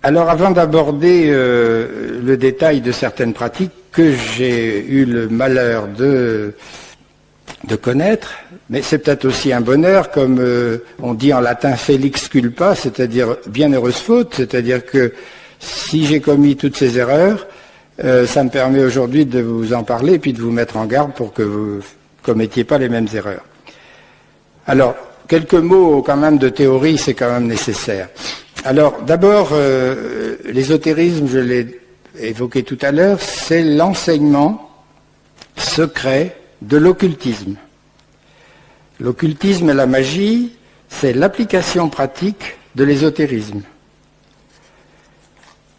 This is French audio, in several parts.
Alors avant d'aborder le détail de certaines pratiques que j'ai eu le malheur de connaître, mais c'est peut-être aussi un bonheur, comme on dit en latin felix culpa, c'est-à-dire bienheureuse faute, c'est-à-dire que si j'ai commis toutes ces erreurs, ça me permet aujourd'hui de vous en parler et puis de vous mettre en garde pour que vous commettiez pas les mêmes erreurs. Alors, quelques mots quand même de théorie, c'est quand même nécessaire. Alors, d'abord, l'ésotérisme, je l'ai évoqué tout à l'heure, c'est l'enseignement secret de l'occultisme. L'occultisme et la magie, c'est l'application pratique de l'ésotérisme.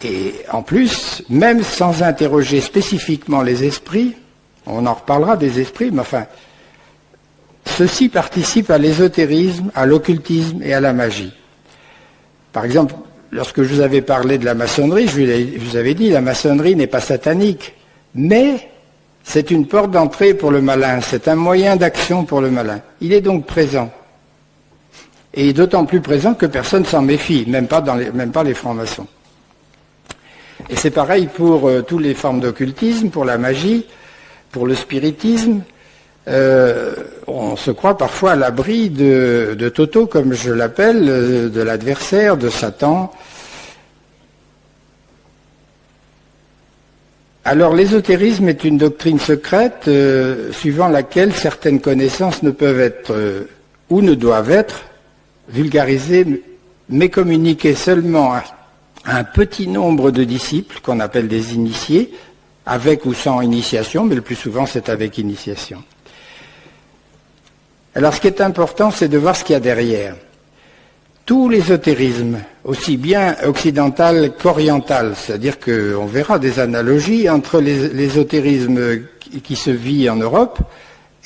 Et en plus, même sans interroger spécifiquement les esprits, on en reparlera des esprits, mais enfin, ceux-ci participent à l'ésotérisme, à l'occultisme et à la magie. Par exemple, lorsque je vous avais parlé de la maçonnerie, je vous avais dit, la maçonnerie n'est pas satanique, mais c'est une porte d'entrée pour le malin, c'est un moyen d'action pour le malin. Il est donc présent. Et d'autant plus présent que personne s'en méfie, même pas les francs-maçons. Et c'est pareil pour toutes les formes d'occultisme, pour la magie, pour le spiritisme. On se croit parfois à l'abri de Toto, comme je l'appelle, de l'adversaire, de Satan. Alors l'ésotérisme est une doctrine secrète suivant laquelle certaines connaissances ne peuvent être ou ne doivent être vulgarisées, mais communiquées seulement à un petit nombre de disciples qu'on appelle des initiés, avec ou sans initiation, mais le plus souvent c'est avec initiation. Alors ce qui est important, c'est de voir ce qu'il y a derrière. Tout l'ésotérisme, aussi bien occidental qu'oriental, c'est-à-dire qu'on verra des analogies entre l'ésotérisme qui se vit en Europe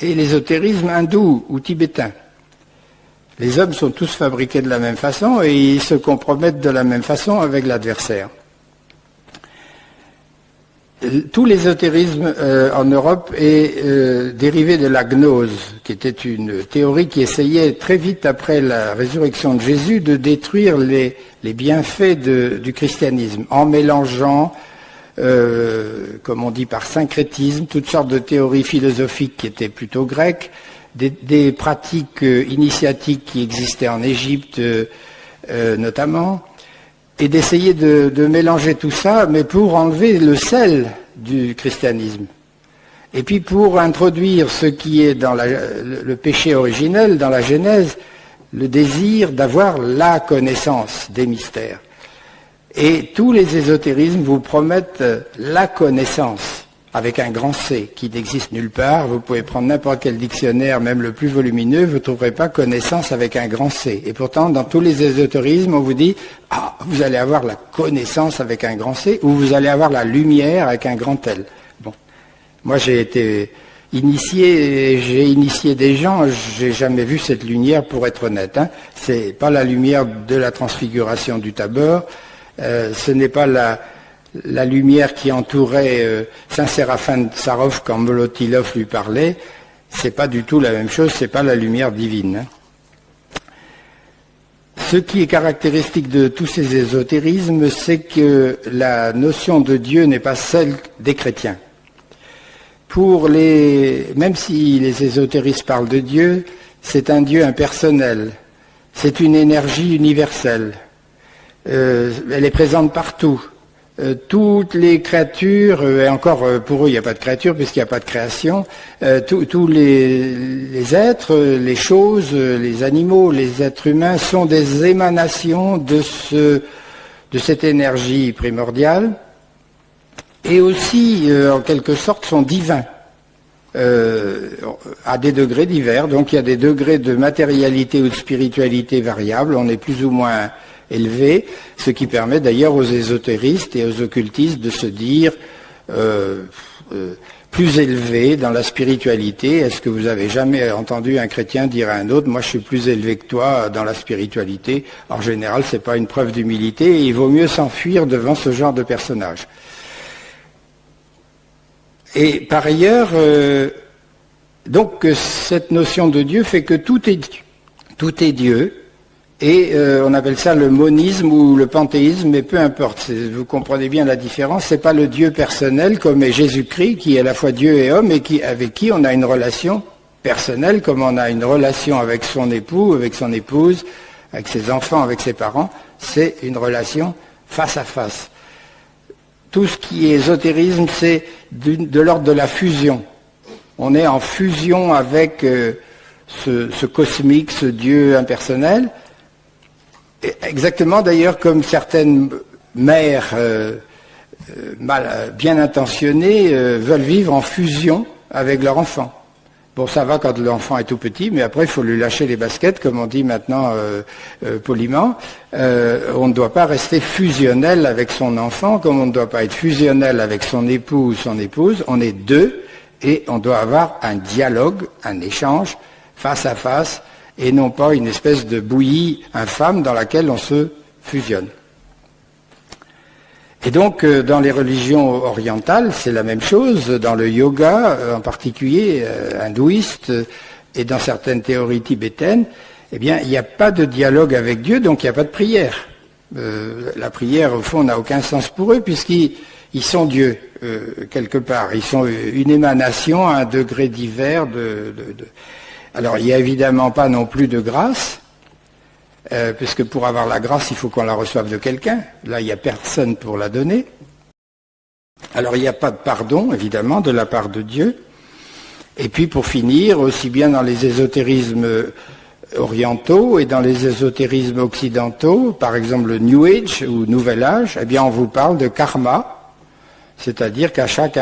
et l'ésotérisme hindou ou tibétain. Les hommes sont tous fabriqués de la même façon et ils se compromettent de la même façon avec l'adversaire. Tout l'ésotérisme en Europe est dérivé de la gnose, qui était une théorie qui essayait très vite après la résurrection de Jésus de détruire les bienfaits du christianisme en mélangeant, comme on dit par syncrétisme, toutes sortes de théories philosophiques qui étaient plutôt grecques, des pratiques initiatiques qui existaient en Égypte notamment, et d'essayer de mélanger tout ça, mais pour enlever le sel du christianisme. Et puis pour introduire ce qui est dans le péché originel, dans la Genèse, le désir d'avoir la connaissance des mystères. Et tous les ésotérismes vous promettent la connaissance, avec un grand C, qui n'existe nulle part. Vous pouvez prendre n'importe quel dictionnaire, même le plus volumineux, vous ne trouverez pas connaissance avec un grand C. Et pourtant, dans tous les ésotérismes, on vous dit, vous allez avoir la connaissance avec un grand C, ou vous allez avoir la lumière avec un grand L. Bon. Moi, j'ai été initié, j'ai initié des gens, j'ai jamais vu cette lumière, pour être honnête. C'est pas la lumière de la transfiguration du Tabor, ce n'est pas la lumière qui entourait Saint Séraphin de Sarov quand Molotilov lui parlait, c'est pas du tout la même chose, c'est pas la lumière divine. Ce qui est caractéristique de tous ces ésotérismes, c'est que la notion de Dieu n'est pas celle des chrétiens. Même si les ésotéristes parlent de Dieu, c'est un Dieu impersonnel, c'est une énergie universelle, elle est présente partout. Toutes les créatures, et encore pour eux il n'y a pas de créature puisqu'il n'y a pas de création, tous les êtres, les choses, les animaux, les êtres humains sont des émanations de cette énergie primordiale et aussi en quelque sorte sont divins à des degrés divers. Donc il y a des degrés de matérialité ou de spiritualité variables, on est plus ou moins élevé, ce qui permet d'ailleurs aux ésotéristes et aux occultistes de se dire plus élevé dans la spiritualité. Est-ce que vous avez jamais entendu un chrétien dire à un autre, moi je suis plus élevé que toi dans la spiritualité? En général, c'est pas une preuve d'humilité et il vaut mieux s'enfuir devant ce genre de personnage. Et par ailleurs, donc cette notion de Dieu fait que tout est Dieu, Et on appelle ça le monisme ou le panthéisme, mais peu importe. Vous comprenez bien la différence. C'est pas le Dieu personnel comme est Jésus-Christ, qui est à la fois Dieu et homme, et avec qui on a une relation personnelle, comme on a une relation avec son époux, avec son épouse, avec ses enfants, avec ses parents. C'est une relation face à face. Tout ce qui est ésotérisme, c'est de l'ordre de la fusion. On est en fusion avec ce cosmique, ce Dieu impersonnel. Exactement d'ailleurs comme certaines mères bien intentionnées veulent vivre en fusion avec leur enfant. Bon, ça va quand l'enfant est tout petit, mais après il faut lui lâcher les baskets, comme on dit maintenant poliment. On ne doit pas rester fusionnel avec son enfant, comme on ne doit pas être fusionnel avec son époux ou son épouse. On est deux et on doit avoir un dialogue, un échange face à face, et non pas une espèce de bouillie infâme dans laquelle on se fusionne. Et donc, dans les religions orientales, c'est la même chose, dans le yoga, en particulier hindouiste, et dans certaines théories tibétaines, eh bien, il n'y a pas de dialogue avec Dieu, donc il n'y a pas de prière. La prière, au fond, n'a aucun sens pour eux, puisqu'ils sont Dieu, quelque part. Ils sont une émanation à un degré divers Alors, il n'y a évidemment pas non plus de grâce, puisque pour avoir la grâce, il faut qu'on la reçoive de quelqu'un. Là, il n'y a personne pour la donner. Alors, il n'y a pas de pardon, évidemment, de la part de Dieu. Et puis, pour finir, aussi bien dans les ésotérismes orientaux et dans les ésotérismes occidentaux, par exemple le New Age ou Nouvel Âge, eh bien, on vous parle de karma. C'est-à-dire qu'à chaque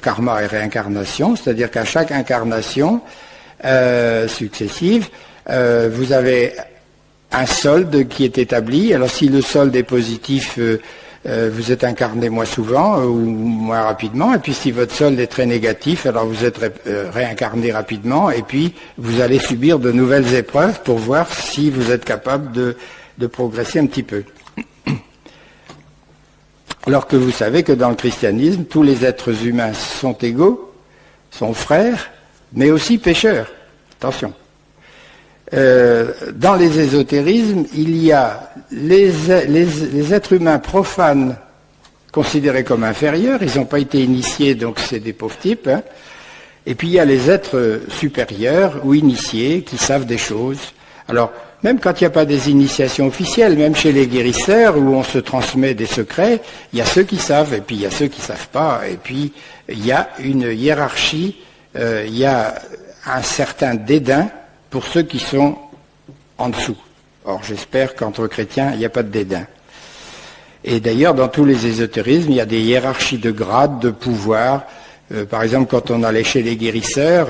karma et réincarnation, c'est-à-dire qu'à chaque incarnation successive, vous avez un solde qui est établi. Alors si le solde est positif, vous êtes incarné moins souvent ou moins rapidement. Et puis si votre solde est très négatif, alors vous êtes réincarné rapidement. Et puis vous allez subir de nouvelles épreuves pour voir si vous êtes capable de progresser un petit peu. Alors que vous savez que dans le christianisme, tous les êtres humains sont égaux, sont frères, mais aussi pécheurs. Attention. Dans les ésotérismes, il y a les êtres humains profanes considérés comme inférieurs, ils n'ont pas été initiés, donc c'est des pauvres types. Hein. Et puis il y a les êtres supérieurs ou initiés qui savent des choses. Alors, même quand il n'y a pas des initiations officielles, même chez les guérisseurs où on se transmet des secrets, il y a ceux qui savent et puis il y a ceux qui ne savent pas. Et puis il y a une hiérarchie, il y a un certain dédain pour ceux qui sont en dessous. Or, j'espère qu'entre chrétiens, il n'y a pas de dédain. Et d'ailleurs, dans tous les ésotérismes, il y a des hiérarchies de grades, de pouvoir. Par exemple, quand on allait chez les guérisseurs,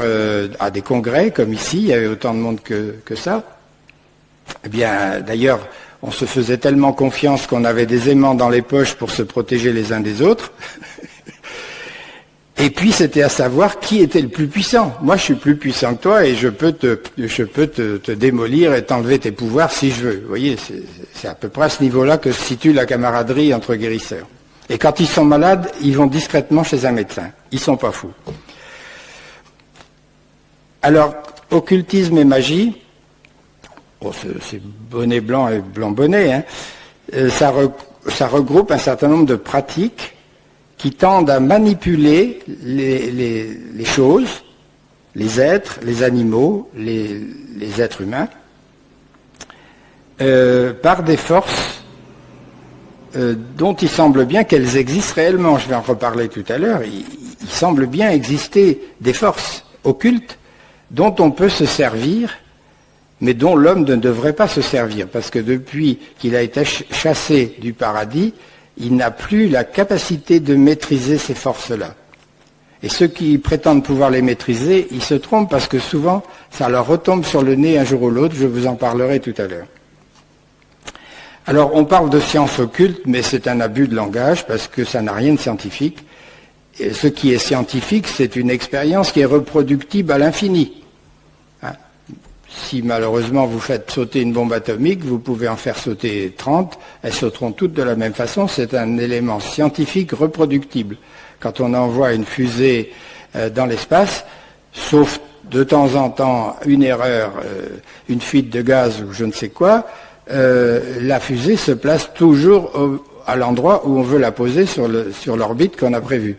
à des congrès, comme ici, il y avait autant de monde que ça. Eh bien, d'ailleurs, on se faisait tellement confiance qu'on avait des aimants dans les poches pour se protéger les uns des autres. Et puis, c'était à savoir qui était le plus puissant. Moi, je suis plus puissant que toi et je peux te démolir et t'enlever tes pouvoirs si je veux. Vous voyez, c'est à peu près à ce niveau-là que se situe la camaraderie entre guérisseurs. Et quand ils sont malades, ils vont discrètement chez un médecin. Ils sont pas fous. Alors, occultisme et magie, c'est bonnet blanc et blanc bonnet, hein, ça regroupe un certain nombre de pratiques qui tendent à manipuler les choses, les êtres, les animaux, les êtres humains, par des forces dont il semble bien qu'elles existent réellement. Je vais en reparler tout à l'heure. Il semble bien exister des forces occultes dont on peut se servir, mais dont l'homme ne devrait pas se servir, parce que depuis qu'il a été chassé du paradis, il n'a plus la capacité de maîtriser ces forces-là. Et ceux qui prétendent pouvoir les maîtriser, ils se trompent parce que souvent, ça leur retombe sur le nez un jour ou l'autre, je vous en parlerai tout à l'heure. Alors, on parle de science occulte, mais c'est un abus de langage parce que ça n'a rien de scientifique. Et ce qui est scientifique, c'est une expérience qui est reproductible à l'infini. Si malheureusement vous faites sauter une bombe atomique, vous pouvez en faire sauter 30, elles sauteront toutes de la même façon, c'est un élément scientifique reproductible. Quand on envoie une fusée dans l'espace, sauf de temps en temps une erreur, une fuite de gaz ou je ne sais quoi, la fusée se place toujours à l'endroit où on veut la poser sur l'orbite qu'on a prévue.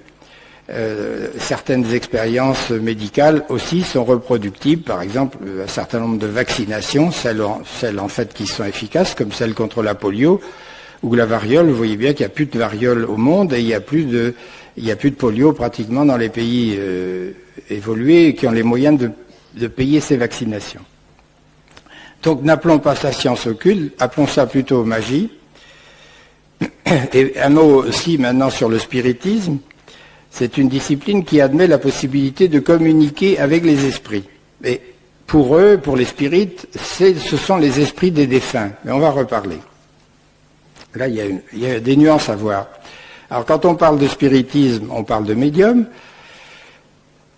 Certaines expériences médicales aussi sont reproductibles, par exemple un certain nombre de vaccinations, celles en fait qui sont efficaces, comme celle contre la polio ou la variole. Vous voyez bien qu'il n'y a plus de variole au monde et il n'y a plus de polio pratiquement dans les pays évolués qui ont les moyens de payer ces vaccinations. Donc n'appelons pas ça science occulte, appelons ça plutôt magie. Et un mot aussi maintenant sur le spiritisme. C'est une discipline qui admet la possibilité de communiquer avec les esprits. Et pour eux, pour les spirites, ce sont les esprits des défunts. Mais on va reparler. Là, il y a des nuances à voir. Alors, quand on parle de spiritisme, on parle de médium.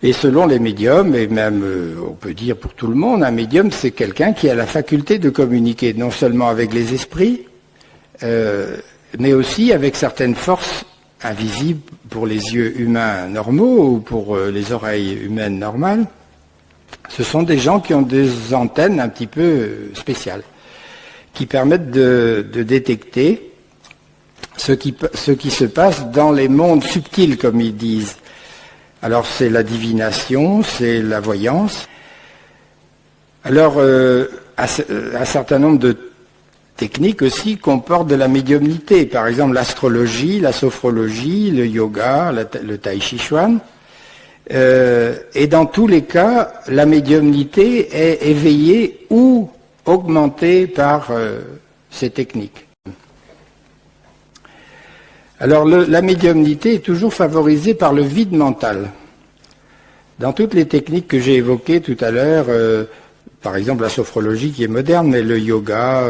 Et selon les médiums, et même, on peut dire pour tout le monde, un médium, c'est quelqu'un qui a la faculté de communiquer non seulement avec les esprits, mais aussi avec certaines forces invisibles pour les yeux humains normaux ou pour les oreilles humaines normales. Ce sont des gens qui ont des antennes un petit peu spéciales, qui permettent de détecter ce qui se passe dans les mondes subtils, comme ils disent. Alors c'est la divination, c'est la voyance. Alors un certain nombre de techniques aussi comportent de la médiumnité, par exemple l'astrologie, la sophrologie, le yoga, le tai chi chuan. Et dans tous les cas, la médiumnité est éveillée ou augmentée par ces techniques. Alors la médiumnité est toujours favorisée par le vide mental. Dans toutes les techniques que j'ai évoquées tout à l'heure, par exemple la sophrologie qui est moderne, mais le yoga,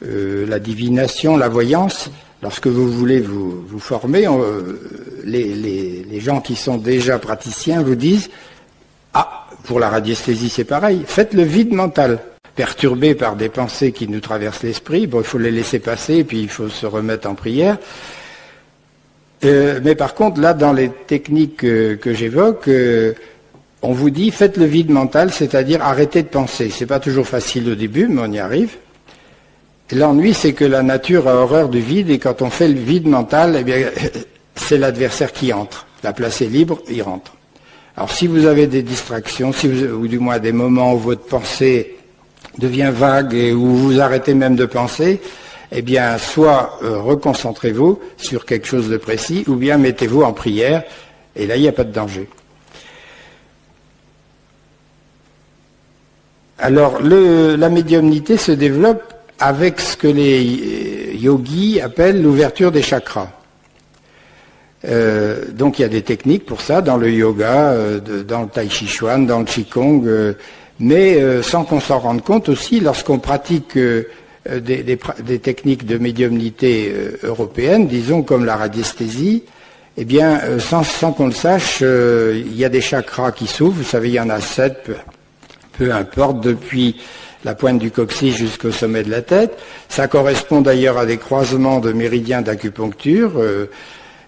la divination, la voyance, lorsque vous voulez vous former, les gens qui sont déjà praticiens vous disent « Ah, pour la radiesthésie c'est pareil, faites le vide mental ». Perturbé par des pensées qui nous traversent l'esprit, bon, il faut les laisser passer et puis il faut se remettre en prière. Mais par contre, là, dans les techniques que j'évoque, on vous dit faites le vide mental, c'est-à-dire arrêtez de penser. C'est pas toujours facile au début, mais on y arrive. L'ennui, c'est que la nature a horreur du vide et quand on fait le vide mental, eh bien, c'est l'adversaire qui entre. La place est libre, il rentre. Alors, si vous avez des distractions, ou du moins des moments où votre pensée devient vague et où vous arrêtez même de penser, eh bien, soit reconcentrez-vous sur quelque chose de précis, ou bien mettez-vous en prière, et là, il n'y a pas de danger. Alors, la médiumnité se développe avec ce que les yogis appellent l'ouverture des chakras. Donc, il y a des techniques pour ça, dans le yoga, dans le tai chi chuan, dans le qigong, mais sans qu'on s'en rende compte aussi, lorsqu'on pratique des techniques de médiumnité européennes, disons comme la radiesthésie, eh bien, sans qu'on le sache, il y a des chakras qui s'ouvrent. Vous savez, il y en a 7, peu importe, depuis la pointe du coccyx jusqu'au sommet de la tête. Ça correspond d'ailleurs à des croisements de méridiens d'acupuncture,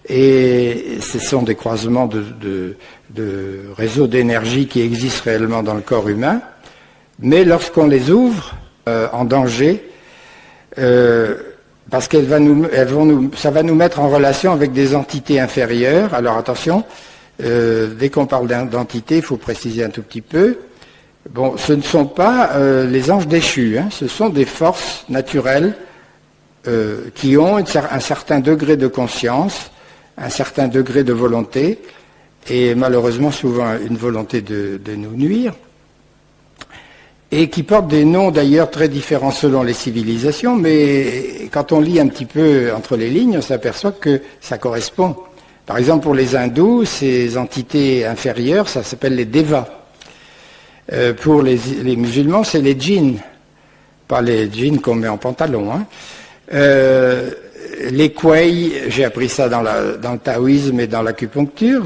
et ce sont des croisements de réseaux d'énergie qui existent réellement dans le corps humain. Mais lorsqu'on les ouvre en danger, parce ça va nous mettre en relation avec des entités inférieures. Alors attention, dès qu'on parle d'entités, il faut préciser un tout petit peu. Bon, ce ne sont pas les anges déchus, hein, ce sont des forces naturelles qui ont un certain degré de conscience, un certain degré de volonté, et malheureusement souvent une volonté de nous nuire, et qui portent des noms d'ailleurs très différents selon les civilisations, mais quand on lit un petit peu entre les lignes, on s'aperçoit que ça correspond. Par exemple, pour les hindous, ces entités inférieures, ça s'appelle les devas. Pour les musulmans, c'est les djinns, pas les djinns qu'on met en pantalon. Hein. Les kuei, j'ai appris ça dans le taoïsme et dans l'acupuncture.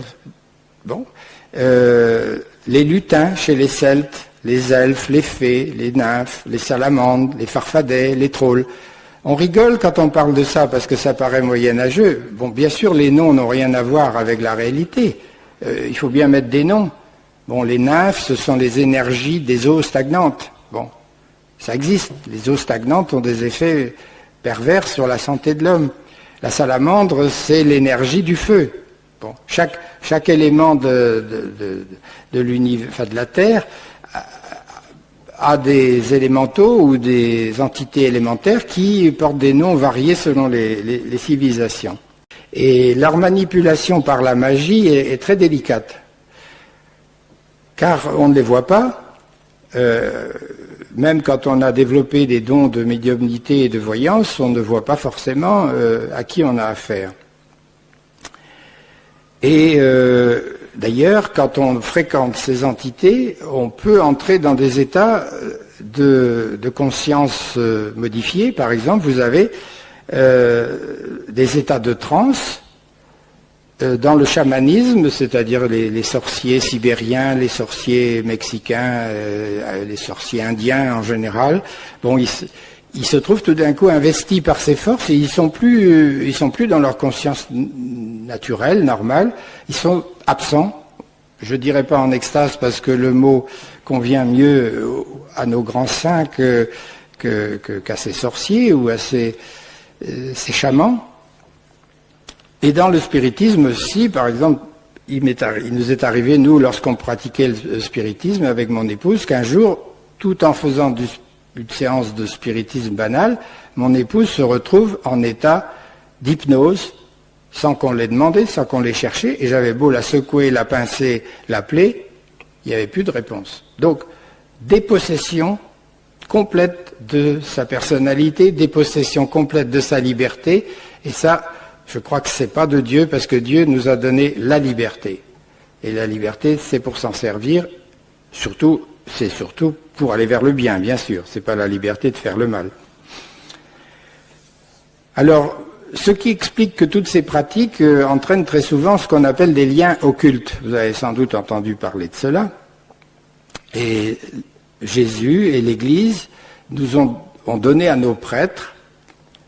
Bon, les lutins chez les Celtes, les elfes, les fées, les nymphes, les salamandres, les farfadets, les trolls. On rigole quand on parle de ça parce que ça paraît moyenâgeux. Bon, bien sûr, les noms n'ont rien à voir avec la réalité. Il faut bien mettre des noms. Bon, les nymphes, ce sont les énergies des eaux stagnantes. Bon, ça existe. Les eaux stagnantes ont des effets pervers sur la santé de l'homme. La salamandre, c'est l'énergie du feu. Bon, chaque élément de l'univers, enfin de la Terre, a des élémentaux ou des entités élémentaires qui portent des noms variés selon les civilisations. Et leur manipulation par la magie est très délicate, car on ne les voit pas. Même quand on a développé des dons de médiumnité et de voyance, on ne voit pas forcément à qui on a affaire. Et d'ailleurs, quand on fréquente ces entités, on peut entrer dans des états de conscience modifiés. Par exemple, vous avez des états de transe dans le chamanisme, c'est-à-dire les sorciers sibériens, les sorciers mexicains, les sorciers indiens en général. Bon, ils se trouvent tout d'un coup investis par ces forces et ils sont plus dans leur conscience naturelle, normale. Ils sont absents. Je dirais pas en extase parce que le mot convient mieux à nos grands saints qu'à ces sorciers ou à ces chamans. Et dans le spiritisme aussi, par exemple, il nous est arrivé, nous, lorsqu'on pratiquait le spiritisme avec mon épouse, qu'un jour, tout en faisant une séance de spiritisme banal, mon épouse se retrouve en état d'hypnose, sans qu'on l'ait demandé, sans qu'on l'ait cherché, et j'avais beau la secouer, la pincer, l'appeler, il n'y avait plus de réponse. Donc, dépossession complète de sa personnalité, dépossession complète de sa liberté, et ça, je crois que c'est pas de Dieu, parce que Dieu nous a donné la liberté. Et la liberté, c'est pour s'en servir, c'est surtout pour aller vers le bien, bien sûr. C'est pas la liberté de faire le mal. Alors, ce qui explique que toutes ces pratiques entraînent très souvent ce qu'on appelle des liens occultes. Vous avez sans doute entendu parler de cela. Et Jésus et l'Église nous ont donné à nos prêtres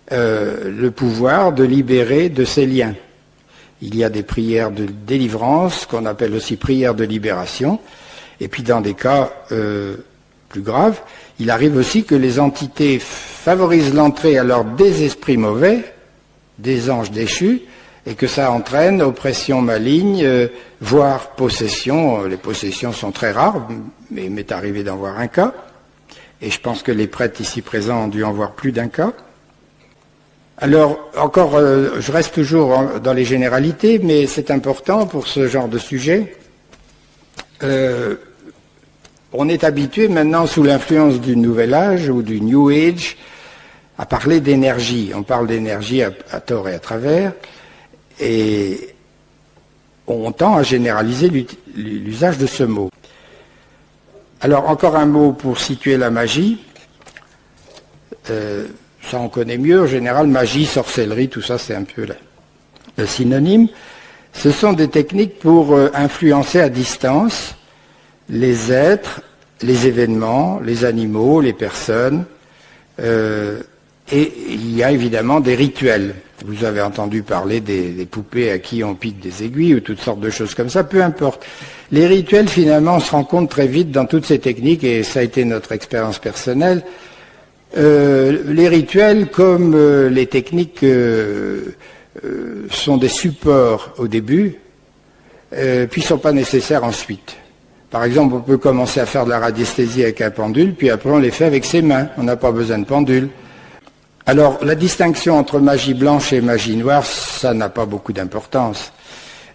le pouvoir de libérer de ces liens. Il y a des prières de délivrance, qu'on appelle aussi prières de libération, et puis dans des cas plus graves, il arrive aussi que les entités favorisent l'entrée alors des esprits mauvais, des anges déchus, et que ça entraîne oppression maligne, voire possession. Les possessions sont très rares, mais il m'est arrivé d'en voir un cas, et je pense que les prêtres ici présents ont dû en voir plus d'un cas. Alors, encore, je reste toujours dans les généralités, mais c'est important pour ce genre de sujet. On est habitué maintenant, sous l'influence du Nouvel Âge ou du New Age, à parler d'énergie. On parle d'énergie à tort et à travers, et on tend à généraliser l'usage de ce mot. Alors, encore un mot pour situer la magie. Ça, on connaît mieux. En général, magie, sorcellerie, tout ça, c'est un peu le synonyme. Ce sont des techniques pour influencer à distance les êtres, les événements, les animaux, les personnes. Et il y a évidemment des rituels. Vous avez entendu parler des poupées à qui on pique des aiguilles ou toutes sortes de choses comme ça, peu importe. Les rituels, finalement, on se rend compte très vite dans toutes ces techniques, et ça a été notre expérience personnelle. Les rituels, comme les techniques, sont des supports au début, puis sont pas nécessaires ensuite. Par exemple, on peut commencer à faire de la radiesthésie avec un pendule, puis après on les fait avec ses mains. On n'a pas besoin de pendule. Alors, la distinction entre magie blanche et magie noire, ça n'a pas beaucoup d'importance.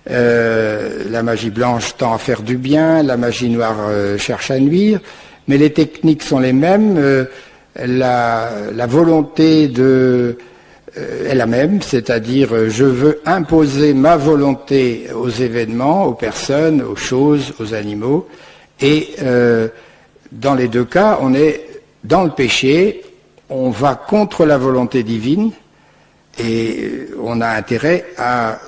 La magie blanche tend à faire du bien, la magie noire cherche à nuire, mais les techniques sont les mêmes. La volonté est la même, c'est-à-dire je veux imposer ma volonté aux événements, aux personnes, aux choses, aux animaux, et dans les deux cas, on est dans le péché, on va contre la volonté divine, et on a intérêt à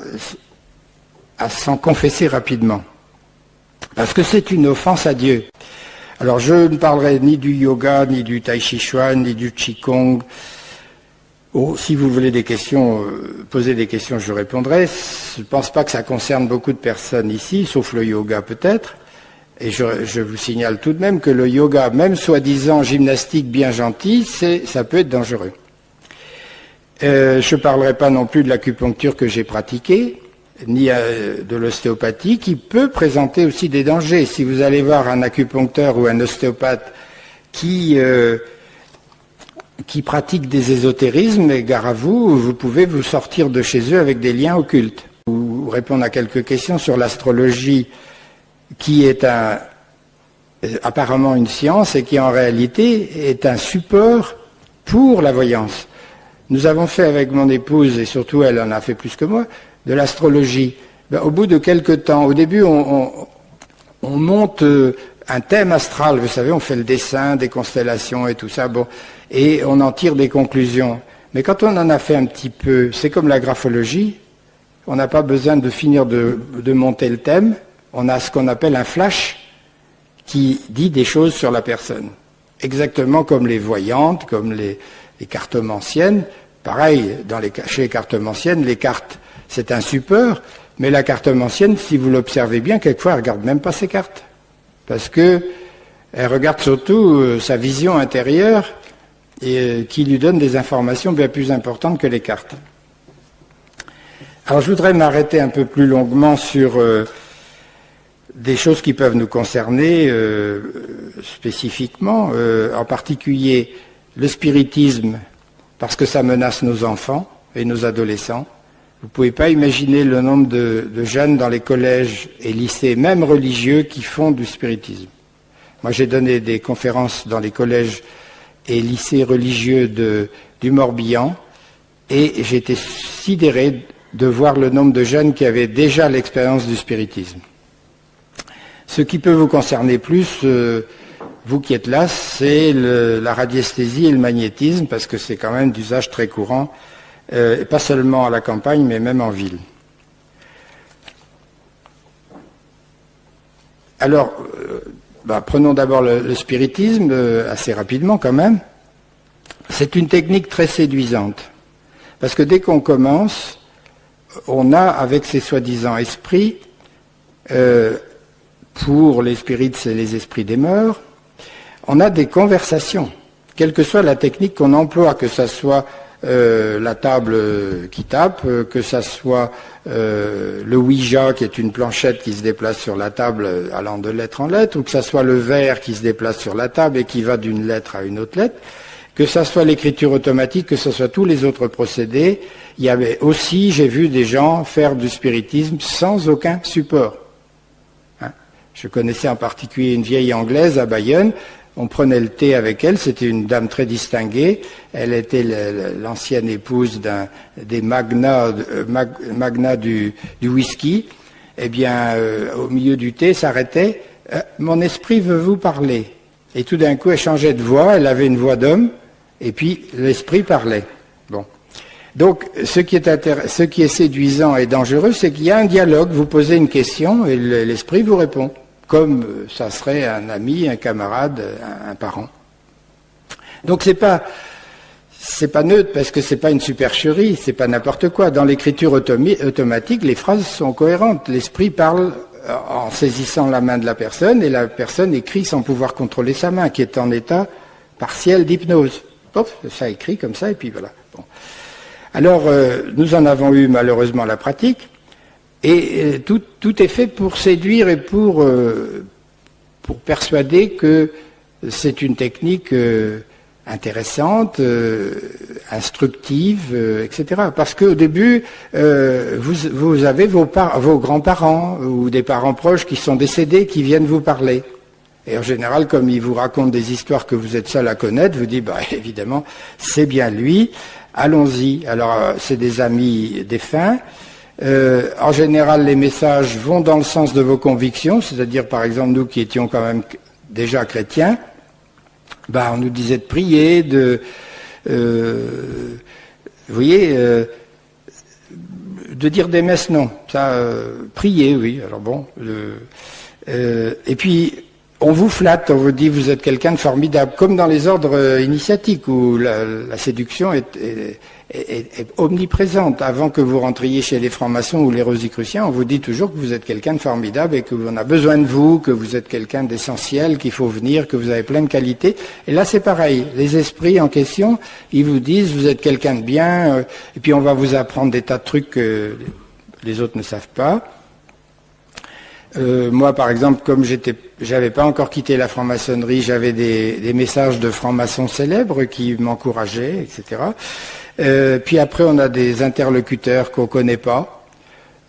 s'en confesser rapidement, parce que c'est une offense à Dieu. Alors je ne parlerai ni du yoga, ni du tai chi chuan, ni du qigong. Oh, si vous voulez des questions, poser des questions, je répondrai. Je ne pense pas que ça concerne beaucoup de personnes ici, sauf le yoga peut-être. Et je vous signale tout de même que le yoga, même soi-disant gymnastique bien gentille, ça peut être dangereux. Je ne parlerai pas non plus de l'acupuncture que j'ai pratiquée, ni de l'ostéopathie, qui peut présenter aussi des dangers. Si vous allez voir un acupuncteur ou un ostéopathe qui pratique des ésotérismes, gare à vous, vous pouvez vous sortir de chez eux avec des liens occultes. Ou répondre à quelques questions sur l'astrologie, qui est apparemment une science et qui en réalité est un support pour la voyance. Nous avons fait avec mon épouse, et surtout elle en a fait plus que moi, de l'astrologie. Au bout de quelques temps, au début on monte un thème astral, vous savez, on fait le dessin des constellations et tout ça, bon, et on en tire des conclusions. Mais quand on en a fait un petit peu, c'est comme la graphologie, on n'a pas besoin de finir de monter le thème, on a ce qu'on appelle un flash qui dit des choses sur la personne. Exactement comme les voyantes, comme les cartomanciennes. Pareil, chez les cartomanciennes, les cartes, c'est un support, mais la cartomancienne, si vous l'observez bien, quelquefois, elle ne regarde même pas ses cartes. Parce que elle regarde surtout sa vision intérieure et qui lui donne des informations bien plus importantes que les cartes. Alors je voudrais m'arrêter un peu plus longuement sur des choses qui peuvent nous concerner spécifiquement, en particulier le spiritisme, parce que ça menace nos enfants et nos adolescents. Vous ne pouvez pas imaginer le nombre de jeunes dans les collèges et lycées, même religieux, qui font du spiritisme. Moi, j'ai donné des conférences dans les collèges et lycées religieux du Morbihan, et j'ai été sidéré de voir le nombre de jeunes qui avaient déjà l'expérience du spiritisme. Ce qui peut vous concerner plus, vous qui êtes là, c'est la radiesthésie et le magnétisme, parce que c'est quand même d'usage très courant, et pas seulement à la campagne, mais même en ville. Alors, prenons d'abord le spiritisme, assez rapidement quand même. C'est une technique très séduisante, parce que dès qu'on commence, on a, avec ces soi-disant esprits, pour les spirites, c'est les esprits des morts, on a des conversations, quelle que soit la technique qu'on emploie, que ça soit la table qui tape, que ça soit le Ouija, qui est une planchette qui se déplace sur la table allant de lettre en lettre, ou que ça soit le verre qui se déplace sur la table et qui va d'une lettre à une autre lettre, que ça soit l'écriture automatique, que ce soit tous les autres procédés. Il y avait aussi, j'ai vu des gens faire du spiritisme sans aucun support. Je connaissais en particulier une vieille Anglaise à Bayonne. On prenait le thé avec elle, c'était une dame très distinguée. Elle était l'ancienne épouse des magnats du whisky. Eh bien, au milieu du thé, s'arrêtait. Mon esprit veut vous parler. Et tout d'un coup, elle changeait de voix. Elle avait une voix d'homme. Et puis, l'esprit parlait. Bon. Donc, ce qui est séduisant et dangereux, c'est qu'il y a un dialogue. Vous posez une question et l'esprit vous répond. Comme ça serait un ami, un camarade, un parent. Donc c'est pas neutre parce que c'est pas une supercherie, c'est pas n'importe quoi. Dans l'écriture automatique, les phrases sont cohérentes. L'esprit parle en saisissant la main de la personne et la personne écrit sans pouvoir contrôler sa main, qui est en état partiel d'hypnose. Hop, ça écrit comme ça et puis voilà. Bon. Alors nous en avons eu malheureusement la pratique. Et tout est fait pour séduire et pour persuader que c'est une technique intéressante, instructive, etc. Parce qu'au début, vous avez vos grands-parents ou des parents proches qui sont décédés, qui viennent vous parler. Et en général, comme ils vous racontent des histoires que vous êtes seul à connaître, vous dites, évidemment, c'est bien lui, allons-y. Alors, c'est des amis défunts. En général, les messages vont dans le sens de vos convictions, c'est-à-dire, par exemple, nous qui étions quand même déjà chrétiens, on nous disait de prier, vous voyez, de dire des messes, non. Ça, prier, oui. Alors bon. Et puis, on vous flatte, on vous dit vous êtes quelqu'un de formidable, comme dans les ordres initiatiques où la séduction est omniprésente. Avant que vous rentriez chez les francs-maçons ou les rosicruciens, on vous dit toujours que vous êtes quelqu'un de formidable et que l'on a besoin de vous, que vous êtes quelqu'un d'essentiel, qu'il faut venir, que vous avez plein de qualités. Et là, c'est pareil. Les esprits en question, ils vous disent vous êtes quelqu'un de bien, et puis on va vous apprendre des tas de trucs que les autres ne savent pas. Moi, par exemple, comme j'avais pas encore quitté la franc-maçonnerie, j'avais des messages de francs-maçons célèbres qui m'encourageaient, etc. Puis après, on a des interlocuteurs qu'on connaît pas,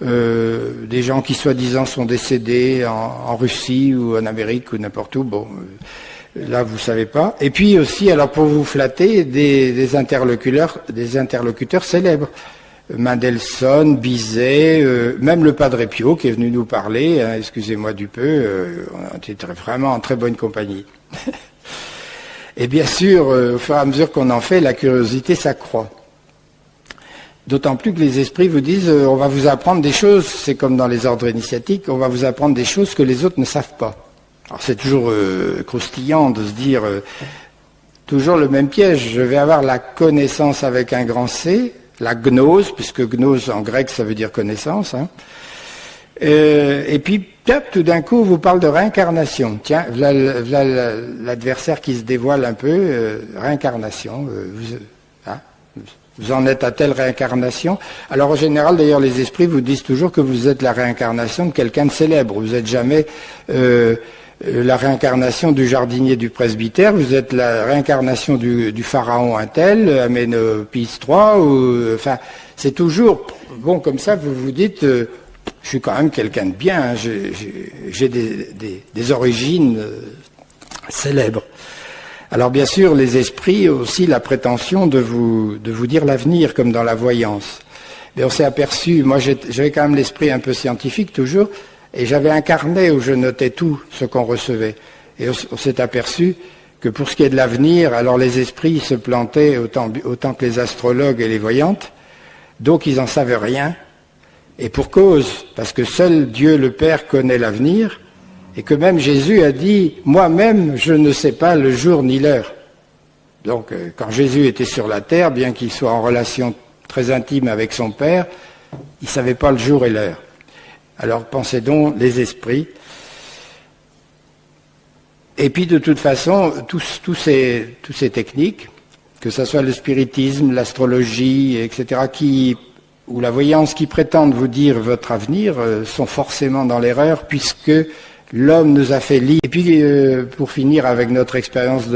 des gens qui soi-disant sont décédés en Russie ou en Amérique ou n'importe où. Bon, là, vous savez pas. Et puis aussi, alors pour vous flatter, des interlocuteurs célèbres. Mendelssohn, Bizet, même le Padre Pio qui est venu nous parler, hein, excusez-moi du peu, on était vraiment en très bonne compagnie. Et bien sûr, au fur et à mesure qu'on en fait, la curiosité s'accroît. D'autant plus que les esprits vous disent, on va vous apprendre des choses, c'est comme dans les ordres initiatiques, on va vous apprendre des choses que les autres ne savent pas. Alors c'est toujours croustillant de se dire, toujours le même piège, je vais avoir la connaissance avec un grand C, la gnose, puisque gnose en grec ça veut dire connaissance, hein. Et puis tout d'un coup vous parle de réincarnation. Tiens, voilà l'adversaire qui se dévoile un peu, réincarnation. Vous en êtes à telle réincarnation. Alors en général d'ailleurs les esprits vous disent toujours que vous êtes la réincarnation de quelqu'un de célèbre. Vous n'êtes jamais la réincarnation du jardinier du presbytère, vous êtes la réincarnation du pharaon un tel, Aménopis III, ou enfin c'est toujours bon comme ça. Vous vous dites, je suis quand même quelqu'un de bien, hein, j'ai des origines célèbres. Alors bien sûr, les esprits ont aussi la prétention de vous dire l'avenir, comme dans la voyance. Mais on s'est aperçu, moi j'avais quand même l'esprit un peu scientifique toujours. Et j'avais un carnet où je notais tout ce qu'on recevait. Et on s'est aperçu que pour ce qui est de l'avenir, alors les esprits se plantaient autant que les astrologues et les voyantes. Donc ils n'en savaient rien. Et pour cause, parce que seul Dieu le Père connaît l'avenir. Et que même Jésus a dit, moi-même, je ne sais pas le jour ni l'heure. Donc quand Jésus était sur la terre, bien qu'il soit en relation très intime avec son Père, il ne savait pas le jour et l'heure. Alors pensez donc les esprits. Et puis de toute façon, tous ces techniques, que ce soit le spiritisme, l'astrologie, etc., ou la voyance qui prétendent vous dire votre avenir, sont forcément dans l'erreur, puisque l'homme nous a fait lire. Et puis pour finir avec notre expérience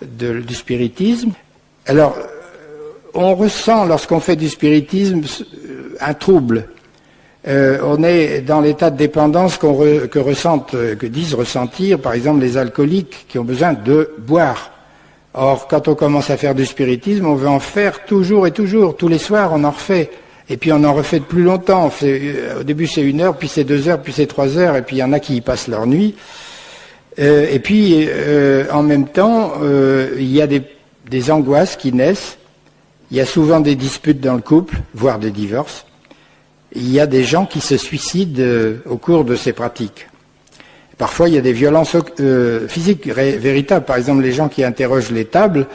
du spiritisme, alors on ressent lorsqu'on fait du spiritisme un trouble. On est dans l'état de dépendance que disent ressentir, par exemple, les alcooliques qui ont besoin de boire. Or, quand on commence à faire du spiritisme, on veut en faire toujours et toujours. Tous les soirs, on en refait. Et puis, on en refait de plus longtemps. Au début, c'est 1 heure, puis c'est 2 heures, puis c'est 3 heures, et puis il y en a qui y passent leur nuit. Et puis, en même temps, il y a des angoisses qui naissent. Il y a souvent des disputes dans le couple, voire des divorces. Il y a des gens qui se suicident au cours de ces pratiques. Parfois, il y a des violences physiques véritables. Par exemple, les gens qui interrogent les tables,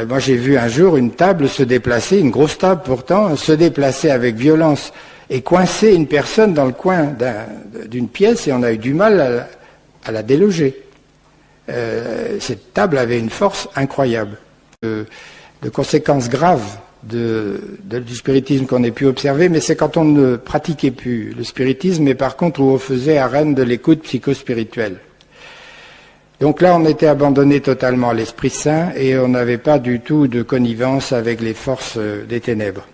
moi j'ai vu un jour une table se déplacer, une grosse table pourtant, se déplacer avec violence et coincer une personne dans le coin d'une pièce, et on a eu du mal à la déloger. Cette table avait une force incroyable. De conséquences graves du spiritisme qu'on ait pu observer, mais c'est quand on ne pratiquait plus le spiritisme, mais par contre où on faisait arène de l'écoute psychospirituelle. Donc là, on était abandonné totalement à l'Esprit Saint et on n'avait pas du tout de connivence avec les forces des ténèbres.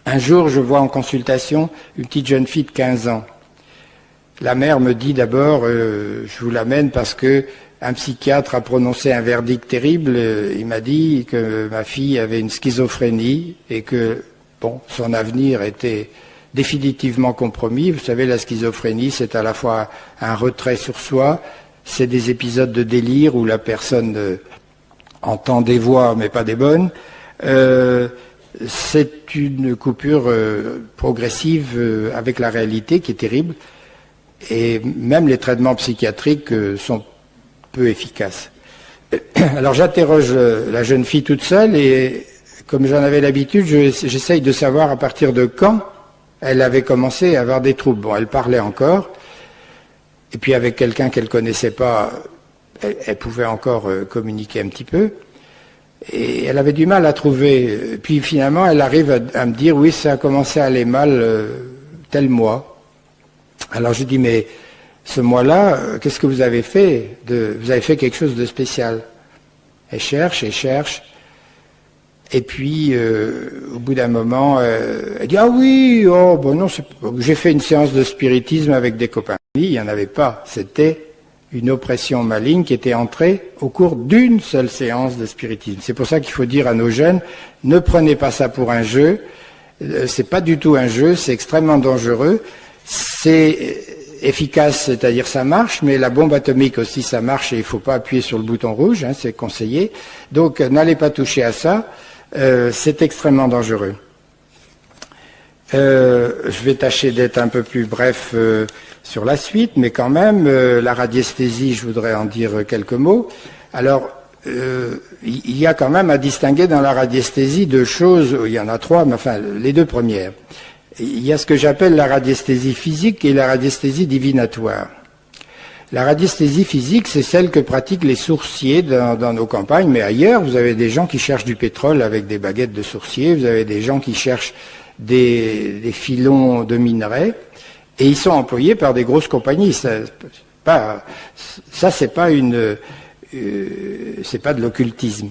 Un jour, je vois en consultation une petite jeune fille de 15 ans. La mère me dit d'abord, je vous l'amène parce que un psychiatre a prononcé un verdict terrible. Il m'a dit que ma fille avait une schizophrénie et que son avenir était définitivement compromis. Vous savez, la schizophrénie, c'est à la fois un retrait sur soi, c'est des épisodes de délire où la personne entend des voix mais pas des bonnes. C'est une coupure progressive avec la réalité qui est terrible. et même les traitements psychiatriques sont peu efficaces. Alors j'interroge la jeune fille toute seule et comme j'en avais l'habitude, j'essaye de savoir à partir de quand elle avait commencé à avoir des troubles. Bon, elle parlait encore, et puis avec quelqu'un qu'elle connaissait pas, elle pouvait encore communiquer un petit peu, et elle avait du mal à trouver. Puis finalement, elle arrive à me dire, oui, ça a commencé à aller mal tel mois. Alors je dis, mais ce mois-là, qu'est-ce que vous avez fait? Vous avez fait quelque chose de spécial? Elle cherche, et puis au bout d'un moment, elle dit, ah oui, oh bon non, j'ai fait une séance de spiritisme avec des copains. Oui, il n'y en avait pas, c'était une oppression maligne qui était entrée au cours d'une seule séance de spiritisme. C'est pour ça qu'il faut dire à nos jeunes, ne prenez pas ça pour un jeu, c'est pas du tout un jeu, c'est extrêmement dangereux, c'est efficace, c'est-à-dire ça marche, mais la bombe atomique aussi ça marche et il ne faut pas appuyer sur le bouton rouge, hein, c'est conseillé. Donc n'allez pas toucher à ça, c'est extrêmement dangereux. Je vais tâcher d'être un peu plus bref sur la suite, mais quand même, la radiesthésie, je voudrais en dire quelques mots. Alors, il y a quand même à distinguer dans la radiesthésie deux choses, il y en a trois, mais enfin, les deux premières. Il y a ce que j'appelle la radiesthésie physique et la radiesthésie divinatoire. La radiesthésie physique, c'est celle que pratiquent les sourciers dans nos campagnes, mais ailleurs, vous avez des gens qui cherchent du pétrole avec des baguettes de sourciers, vous avez des gens qui cherchent des filons de minerais, et ils sont employés par des grosses compagnies. C'est pas de l'occultisme.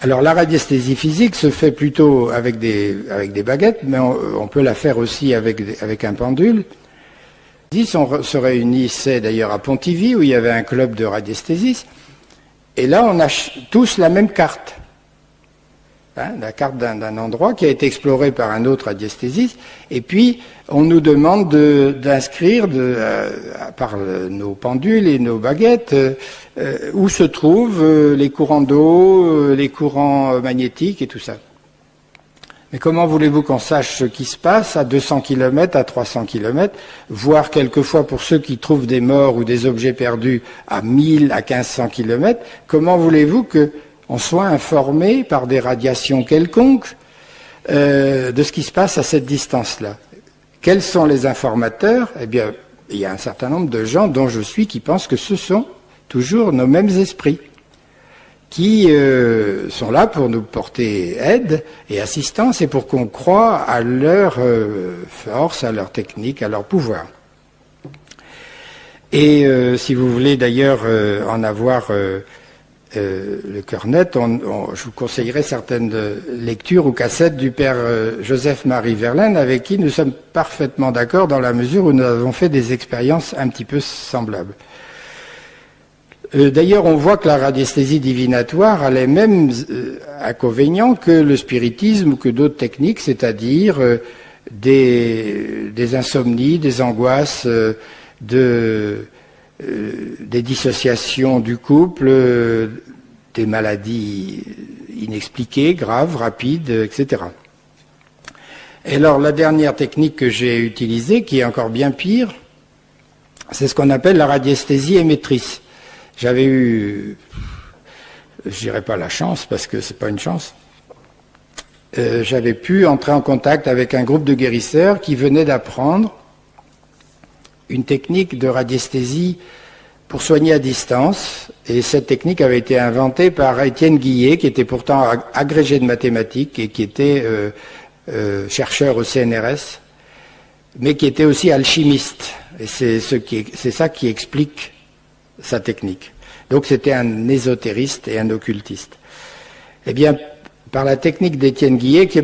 Alors la radiesthésie physique se fait plutôt avec des baguettes, mais on peut la faire aussi avec un pendule. On se réunissait d'ailleurs à Pontivy, où il y avait un club de radiesthésistes, et là on a tous la même carte. Hein, la carte d'un endroit qui a été exploré par un autre radiesthésiste, et puis on nous demande d'inscrire par nos pendules et nos baguettes où se trouvent les courants d'eau, les courants magnétiques et tout ça. Mais comment voulez-vous qu'on sache ce qui se passe à 200 km, à 300 km, voire quelquefois pour ceux qui trouvent des morts ou des objets perdus à 1000, à 1500 km, comment voulez-vous qu'on soit informé par des radiations quelconques de ce qui se passe à cette distance-là? Quels sont les informateurs? Eh bien, il y a un certain nombre de gens, dont je suis, qui pensent que ce sont toujours nos mêmes esprits, qui sont là pour nous porter aide et assistance et pour qu'on croie à leur force, à leur technique, à leur pouvoir. Et si vous voulez d'ailleurs en avoir le cœur net, je vous conseillerais certaines lectures ou cassettes du père Joseph-Marie Verlaine, avec qui nous sommes parfaitement d'accord dans la mesure où nous avons fait des expériences un petit peu semblables. D'ailleurs, on voit que la radiesthésie divinatoire a les mêmes inconvénients que le spiritisme ou que d'autres techniques, c'est-à-dire des insomnies, des angoisses, des dissociations du couple, des maladies inexpliquées, graves, rapides, etc. Et alors, la dernière technique que j'ai utilisée, qui est encore bien pire, c'est ce qu'on appelle la radiesthésie émettrice. J'avais eu, je dirais pas la chance, parce que c'est pas une chance, j'avais pu entrer en contact avec un groupe de guérisseurs qui venaient d'apprendre une technique de radiesthésie pour soigner à distance, et cette technique avait été inventée par Étienne Guillet, qui était pourtant agrégé de mathématiques et qui était chercheur au CNRS, mais qui était aussi alchimiste, et c'est ça qui explique sa technique. Donc c'était un ésotériste et un occultiste. Eh bien, par la technique d'Étienne Guillet, qui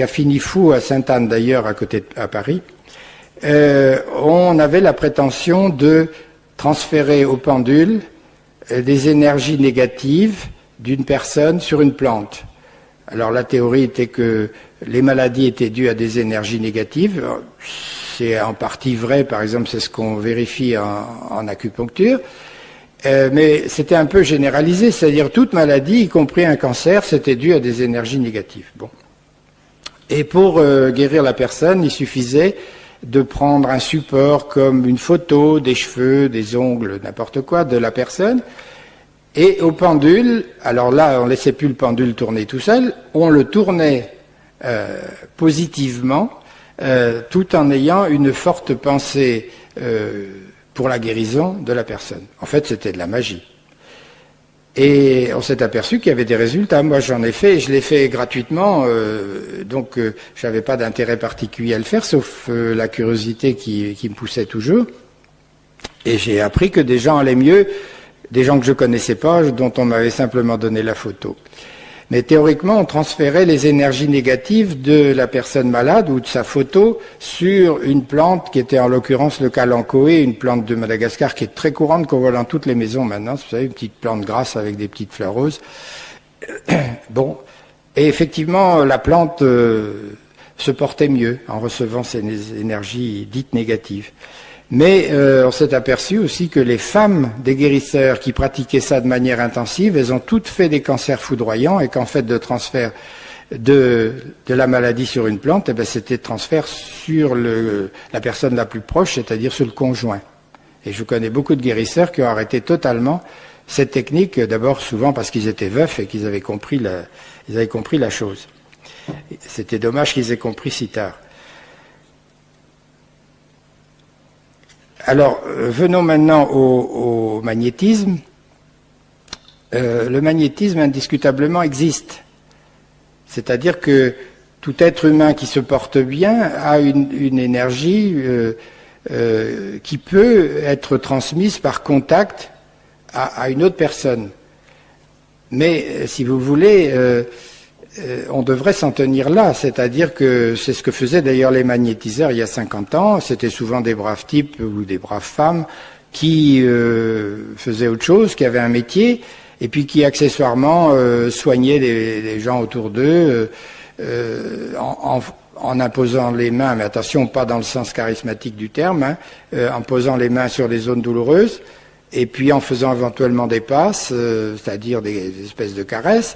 a fini fou à Sainte-Anne d'ailleurs, à Paris, on avait la prétention de transférer au pendule des énergies négatives d'une personne sur une plante. Alors la théorie était que les maladies étaient dues à des énergies négatives. C'est en partie vrai, par exemple, c'est ce qu'on vérifie en acupuncture, mais c'était un peu généralisé, c'est-à-dire toute maladie, y compris un cancer, c'était dû à des énergies négatives. Bon. Et pour guérir la personne, il suffisait de prendre un support comme une photo, des cheveux, des ongles, n'importe quoi de la personne. Et au pendule, alors là, on ne laissait plus le pendule tourner tout seul, on le tournait positivement, tout en ayant une forte pensée pour la guérison de la personne. En fait, c'était de la magie. Et on s'est aperçu qu'il y avait des résultats. Moi, j'en ai fait, je l'ai fait gratuitement, donc j'avais pas d'intérêt particulier à le faire, sauf la curiosité qui me poussait toujours. Et j'ai appris que des gens allaient mieux, des gens que je connaissais pas, dont on m'avait simplement donné la photo. Mais théoriquement, on transférait les énergies négatives de la personne malade ou de sa photo sur une plante qui était en l'occurrence le kalanchoé, une plante de Madagascar qui est très courante, qu'on voit dans toutes les maisons maintenant. Vous savez, une petite plante grasse avec des petites fleurs roses. Bon. Et effectivement, la plante se portait mieux en recevant ces énergies dites négatives. Mais on s'est aperçu aussi que les femmes des guérisseurs qui pratiquaient ça de manière intensive, elles ont toutes fait des cancers foudroyants et qu'en fait de transfert de la maladie sur une plante, eh ben, c'était transfert sur la personne la plus proche, c'est-à-dire sur le conjoint. Et je connais beaucoup de guérisseurs qui ont arrêté totalement cette technique, d'abord souvent parce qu'ils étaient veufs et qu'ils avaient compris la chose. C'était dommage qu'ils aient compris si tard. Alors, venons maintenant au magnétisme. Le magnétisme, indiscutablement, existe. C'est-à-dire que tout être humain qui se porte bien a une énergie qui peut être transmise par contact à une autre personne. Mais, si vous voulez, on devrait s'en tenir là, c'est-à-dire que c'est ce que faisaient d'ailleurs les magnétiseurs il y a 50 ans, c'était souvent des braves types ou des braves femmes qui faisaient autre chose, qui avaient un métier, et puis qui accessoirement soignaient les gens autour d'eux en imposant les mains, mais attention, pas dans le sens charismatique du terme, hein, en posant les mains sur les zones douloureuses, et puis en faisant éventuellement des passes, c'est-à-dire des espèces de caresses.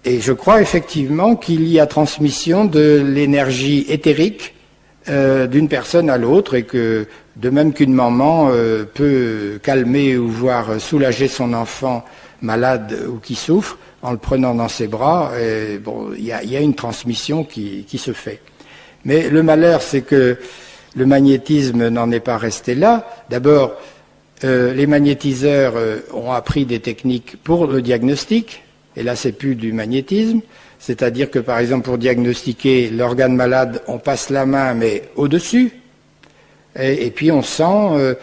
Et je crois effectivement qu'il y a transmission de l'énergie éthérique d'une personne à l'autre et que de même qu'une maman peut calmer ou voire soulager son enfant malade ou qui souffre en le prenant dans ses bras, bon, il y a une transmission qui se fait. Mais le malheur, c'est que le magnétisme n'en est pas resté là. D'abord, les magnétiseurs ont appris des techniques pour le diagnostic. Et là, c'est plus du magnétisme, c'est-à-dire que, par exemple, pour diagnostiquer l'organe malade, on passe la main, mais au-dessus, et puis on sent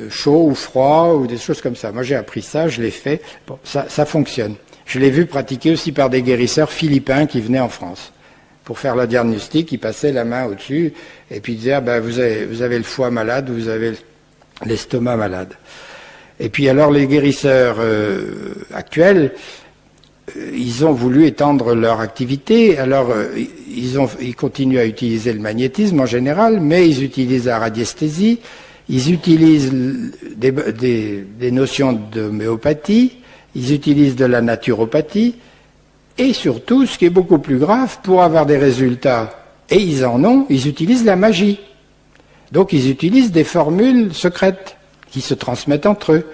chaud ou froid ou des choses comme ça. Moi, j'ai appris ça, je l'ai fait. Bon, ça fonctionne. Je l'ai vu pratiquer aussi par des guérisseurs philippins qui venaient en France. Pour faire le diagnostic, ils passaient la main au-dessus, et puis ils disaient, ah ben, vous avez le foie malade, vous avez l'estomac malade. Et puis alors, les guérisseurs actuels, ils ont voulu étendre leur activité, alors ils continuent à utiliser le magnétisme en général, mais ils utilisent la radiesthésie, ils utilisent des notions d'homéopathie, ils utilisent de la naturopathie, et surtout, ce qui est beaucoup plus grave, pour avoir des résultats, et ils en ont, ils utilisent la magie. Donc ils utilisent des formules secrètes qui se transmettent entre eux.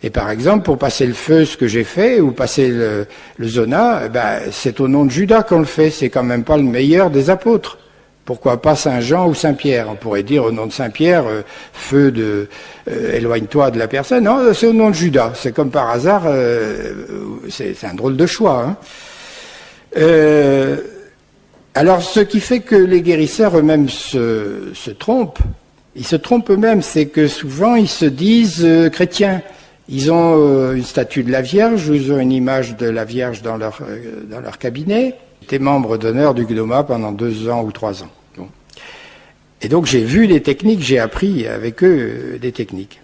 Et par exemple, pour passer le feu, ce que j'ai fait, ou passer le zona, ben, c'est au nom de Judas qu'on le fait, c'est quand même pas le meilleur des apôtres. Pourquoi pas Saint Jean ou Saint Pierre? On pourrait dire au nom de Saint Pierre, feu éloigne-toi de la personne. Non, c'est au nom de Judas. C'est comme par hasard, c'est un drôle de choix. Hein. Alors, ce qui fait que les guérisseurs eux-mêmes se trompent, ils se trompent eux-mêmes, c'est que souvent ils se disent chrétiens. Ils ont une statue de la Vierge, ou ils ont une image de la Vierge dans leur cabinet. J'étais membre d'honneur du GNOMA pendant 2 ans ou 3 ans. Bon. Et donc j'ai vu des techniques, j'ai appris avec eux des techniques.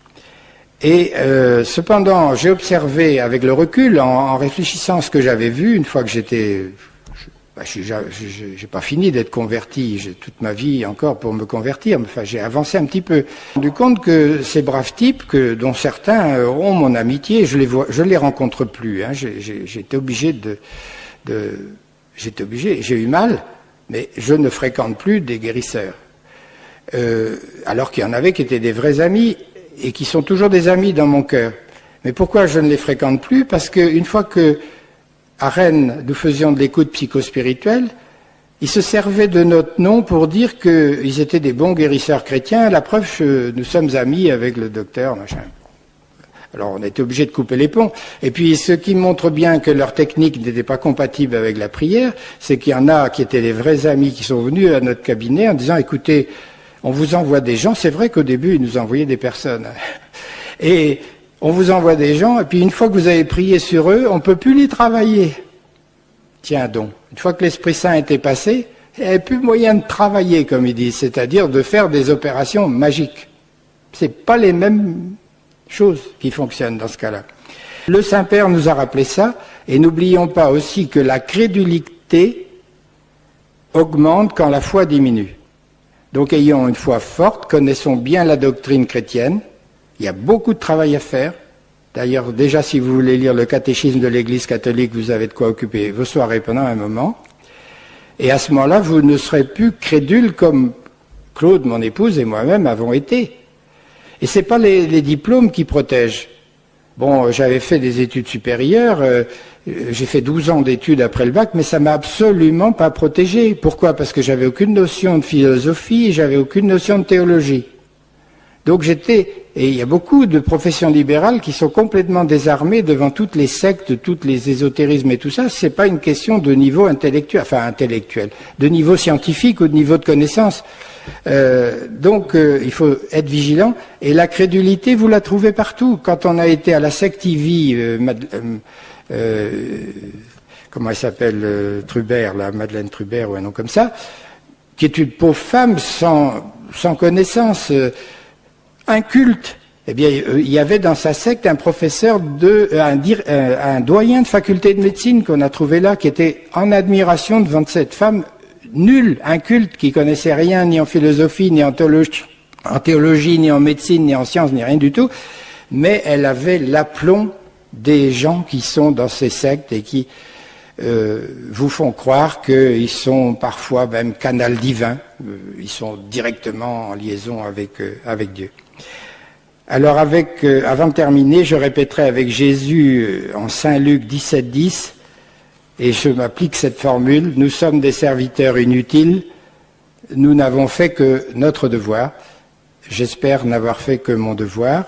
Et cependant, j'ai observé avec le recul, en réfléchissant à ce que j'avais vu, une fois que j'étais... j'ai pas fini d'être converti, j'ai toute ma vie encore pour me convertir, enfin j'ai avancé un petit peu. J'ai rendu compte que ces braves types, dont certains ont mon amitié, je les rencontre plus. Hein, j'étais obligé j'ai eu mal, mais je ne fréquente plus des guérisseurs. alors qu'il y en avait qui étaient des vrais amis et qui sont toujours des amis dans mon cœur. Mais pourquoi je ne les fréquente plus? Parce qu'une fois que, à Rennes, nous faisions de l'écoute psychospirituelle, ils se servaient de notre nom pour dire qu'ils étaient des bons guérisseurs chrétiens. La preuve, nous sommes amis avec le docteur, machin. Alors on était obligé de couper les ponts. Et puis ce qui montre bien que leur technique n'était pas compatible avec la prière, c'est qu'il y en a qui étaient des vrais amis qui sont venus à notre cabinet en disant, écoutez, on vous envoie des gens. C'est vrai qu'au début, ils nous envoyaient des personnes. Et on vous envoie des gens, et puis une fois que vous avez prié sur eux, on ne peut plus les travailler. Tiens donc, une fois que l'Esprit Saint était passé, il n'y avait plus moyen de travailler, comme ils disent, c'est-à-dire de faire des opérations magiques. C'est pas les mêmes choses qui fonctionnent dans ce cas-là. Le Saint-Père nous a rappelé ça, et n'oublions pas aussi que la crédulité augmente quand la foi diminue. Donc ayons une foi forte, connaissons bien la doctrine chrétienne, il y a beaucoup de travail à faire. D'ailleurs, déjà, si vous voulez lire le catéchisme de l'Église catholique, vous avez de quoi occuper vos soirées pendant un moment. Et à ce moment-là, vous ne serez plus crédule comme Claude, mon épouse, et moi-même avons été. Et c'est pas les diplômes qui protègent. Bon, j'avais fait des études supérieures, j'ai fait 12 ans d'études après le bac, mais ça m'a absolument pas protégé. Pourquoi? Parce que j'avais aucune notion de philosophie, et j'avais aucune notion de théologie. Donc et il y a beaucoup de professions libérales qui sont complètement désarmées devant toutes les sectes, tous les ésotérismes et tout ça. C'est pas une question de niveau intellectuel, de niveau scientifique ou de niveau de connaissance. Il faut être vigilant. Et la crédulité, vous la trouvez partout. Quand on a été à la secte Ivy, comment elle s'appelle, Trubert, là, Madeleine Trubert ou un nom comme ça, qui est une pauvre femme sans connaissance, inculte. Eh bien, il y avait dans sa secte un professeur un doyen de faculté de médecine qu'on a trouvé là, qui était en admiration devant cette femme nulle, inculte, qui connaissait rien ni en philosophie, ni en théologie, ni en médecine, ni en sciences, ni rien du tout. Mais elle avait l'aplomb des gens qui sont dans ces sectes et qui vous font croire qu'ils sont parfois même canal divin. Ils sont directement en liaison avec Dieu. Alors avant de terminer, je répéterai avec Jésus en Saint Luc 17,10, et je m'applique cette formule: nous sommes des serviteurs inutiles, nous n'avons fait que notre devoir. J'espère n'avoir fait que mon devoir.